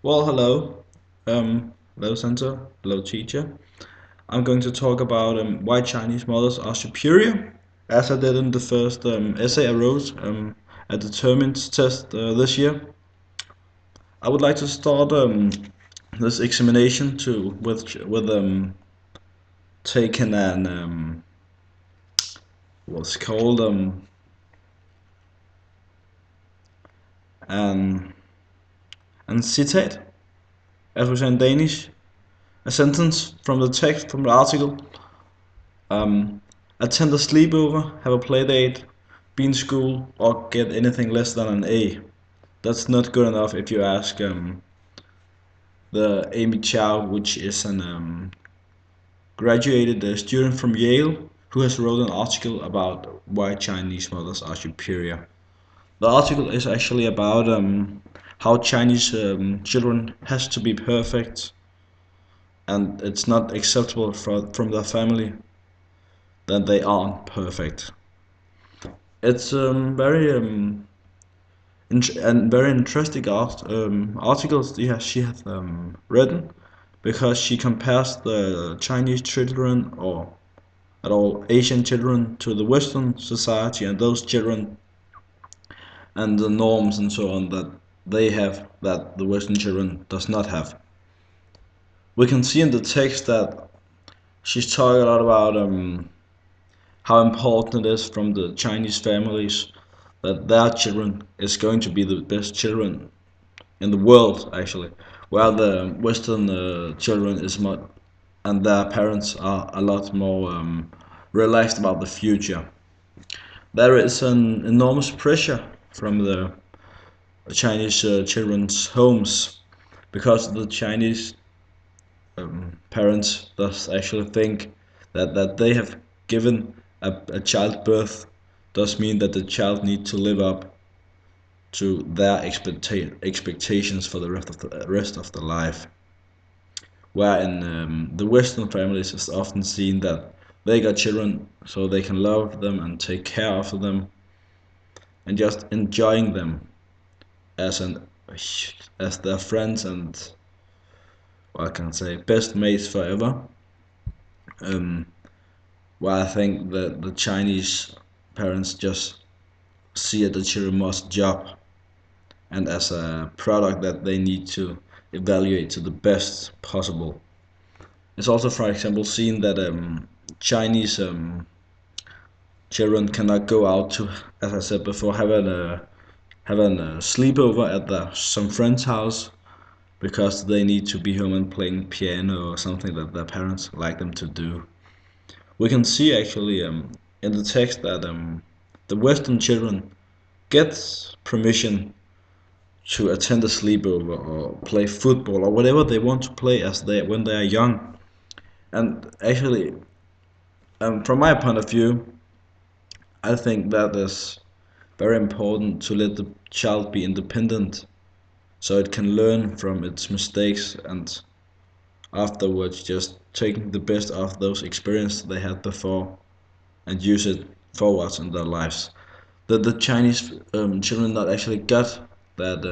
Well, hello. Hello, Santa. Hello, teacher. I'm going to talk about why Chinese models are superior, as I did in the first essay I wrote at the Determined test this year. I would like to start this examination with taking what's called an an citate, as we say in Danish, a sentence from the text from the article. Um, Attend a sleepover, have a play date, be in school, or get anything less than an A. That's not good enough if you ask the Amy Chow, which is an graduated student from Yale who has wrote an article about why Chinese mothers are superior. The article is actually about how Chinese children has to be perfect and it's not acceptable from their family that they aren't perfect. It's very and very interesting articles she has written because she compares the Chinese children or at all Asian children to the Western society and those children and the norms and so on that they have that the Western children does not have. We can see in the text that she's talking a lot about how important it is from the Chinese families that their children is going to be the best children in the world actually, while the Western children is much and their parents are a lot more relaxed about the future. There is an enormous pressure from the Chinese children's homes because the Chinese parents does actually think that they have given a child birth does mean that the child need to live up to their expectations for the rest of the life. Where in the Western families, it's often seen that they got children so they can love them and take care of them and just enjoying them as an as their friends and what I can say best mates forever. Um, where I think that the Chinese parents just see the children must job and as a product that they need to evaluate to the best possible. It's also, for example, seen that Chinese children cannot go out to, as I said before, having a sleepover at some friend's house because they need to be home and playing piano or something that their parents like them to do. We can see actually in the text that the Western children get permission to attend a sleepover or play football or whatever they want to play as they when they are young. And actually, from my point of view, I think that is very important to let the child be independent so it can learn from its mistakes and afterwards just taking the best of those experiences they had before and use it forwards in their lives. That the Chinese children not actually got that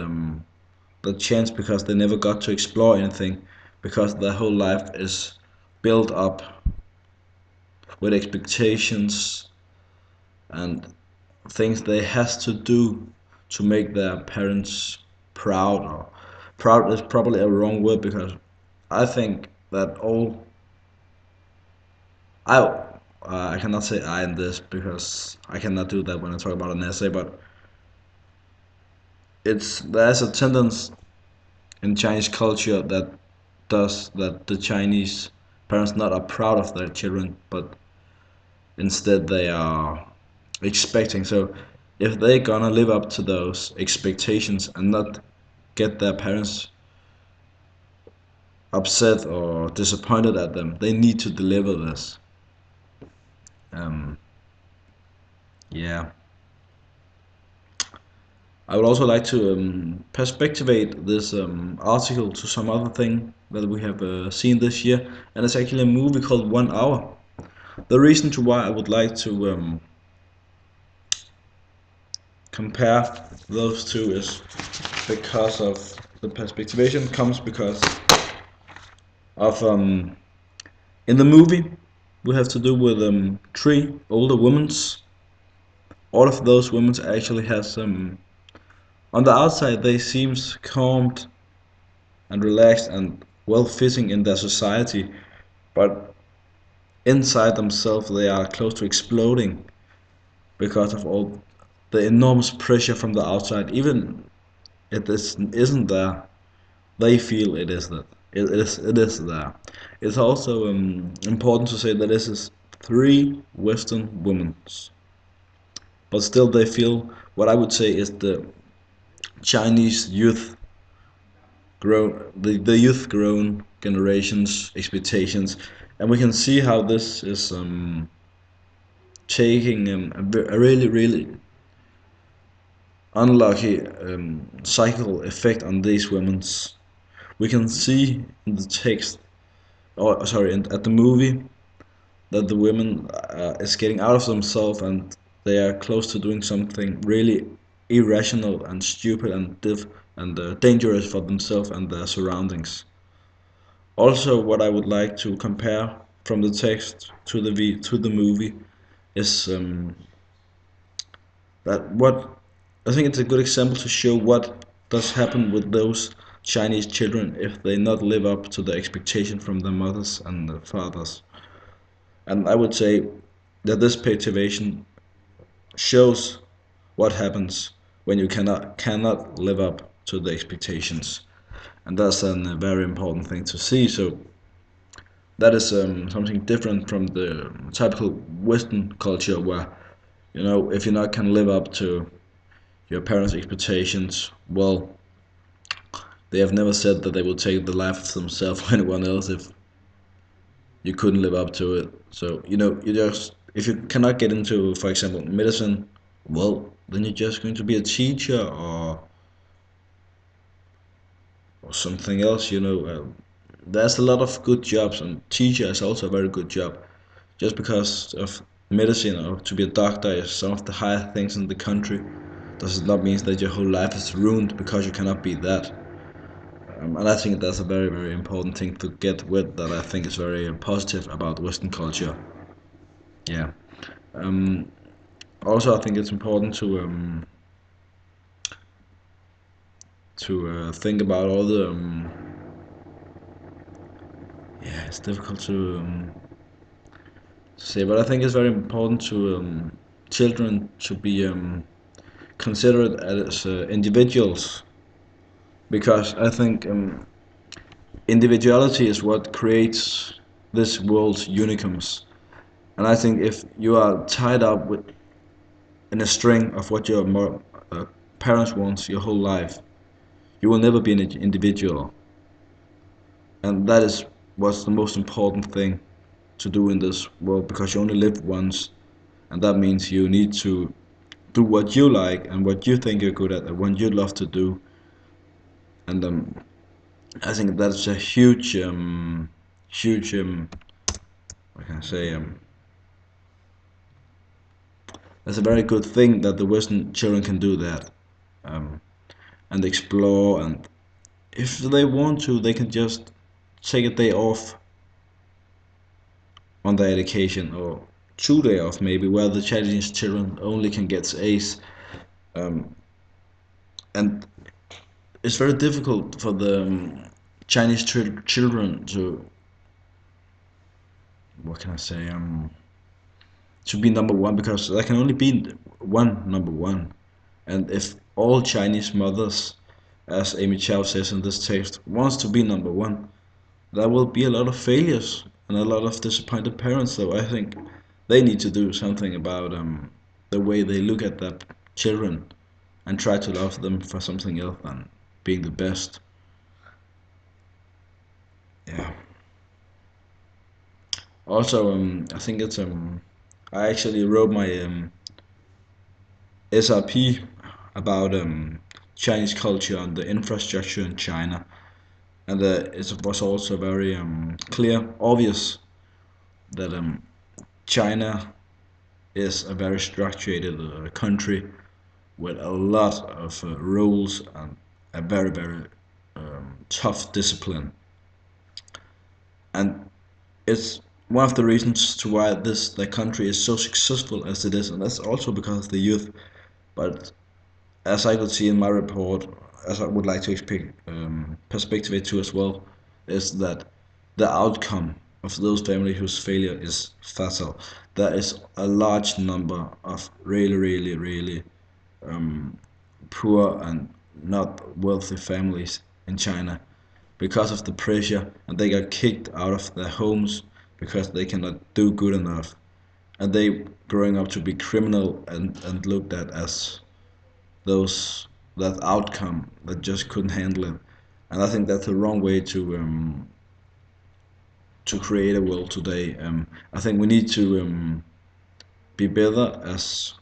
the chance because they never got to explore anything because their whole life is built up with expectations and things they has to do to make their parents proud or proud is probably a wrong word because I think that all I cannot say I in this because I cannot do that when I talk about an essay but it's there's a tendency in Chinese culture that does that the Chinese parents not are proud of their children but instead they are expecting. So if they're gonna live up to those expectations and not get their parents upset or disappointed at them, they need to deliver this. Um, yeah. I would also like to perspectivate this article to some other thing that we have seen this year, and it's actually a movie called 1 Hour. The reason to why I would like to compare those two is because of the perspectivation comes because of in the movie we have to do with three older women's. All of those women actually has on the outside they seems calmed and relaxed and well fitting in their society, but inside themselves they are close to exploding because of all the enormous pressure from the outside. Even isn't there, they feel it is that it is there. It's also important to say that this is three Western women, but still they feel what I would say is the Chinese youth the youth grown generations expectations, and we can see how this is taking a really unlucky cycle effect on these women's. We can see in the text, or sorry, at the movie, that the women is getting out of themselves and they are close to doing something really irrational and stupid and dangerous for themselves and their surroundings. Also, what I would like to compare from the text to the movie is that what I think it's a good example to show what does happen with those Chinese children if they not live up to the expectation from their mothers and their fathers. And I would say that this motivation shows what happens when you cannot live up to the expectations, and that's a very important thing to see. So that is something different from the typical Western culture where if you not can live up to your parents' expectations, well, they have never said that they will take the life of themselves or anyone else if you couldn't live up to it. So you just if you cannot get into, for example, medicine, well, then you're just going to be a teacher or something else. There's a lot of good jobs, and teacher is also a very good job. Just because of medicine or to be a doctor is some of the higher things in the country, does not mean that your whole life is ruined because you cannot be that. And I think that's a very important thing to get with. That I think is very positive about Western culture. Yeah. Um, Also, I think it's important to think about all the yeah, it's difficult to say, but I think it's very important to children to be considered as individuals, because I think individuality is what creates this world's unicorns. And I think if you are tied up with in a string of what your parents want your whole life, you will never be an individual. And that is what's the most important thing to do in this world, because you only live once, and that means you need to do what you like and what you think you're good at and what you love to do. And I think that's a huge what can I say that's a very good thing that the Western children can do that, um, and explore, and if they want to they can just take a day off on their education, or 2 day off maybe, where the Chinese children only can get A's, um, and it's very difficult for the Chinese children to, what can I say, to be number one, because there can only be one number one. And if all Chinese mothers, as Amy Chow says in this text, wants to be number one, there will be a lot of failures and a lot of disappointed parents. So I think they need to do something about the way they look at their children and try to love them for something else than being the best. Yeah. Also, I think it's I actually wrote my SRP about Chinese culture and the infrastructure in China, and it was also very clear, obvious that China is a very structured country with a lot of rules and a very tough discipline, and it's one of the reasons to why this the country is so successful as it is, and that's also because of the youth. But as I could see in my report, as I would like to perspective it too as well, is that the outcome of those families whose failure is fatal. There is a large number of really poor and not wealthy families in China because of the pressure, and they got kicked out of their homes because they cannot do good enough, and they growing up to be criminal and looked at as those that outcome that just couldn't handle it. And I think that's the wrong way to create a world today. I think we need to be better as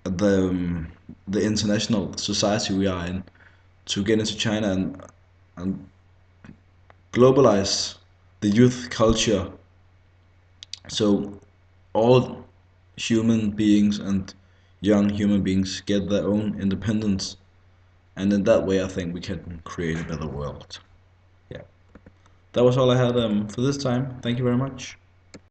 the international society we are in to get into China and globalize the youth culture so all human beings and young human beings get their own independence, and in that way I think we can create a better world. Yeah, that was all I had for this time. Thank you very much.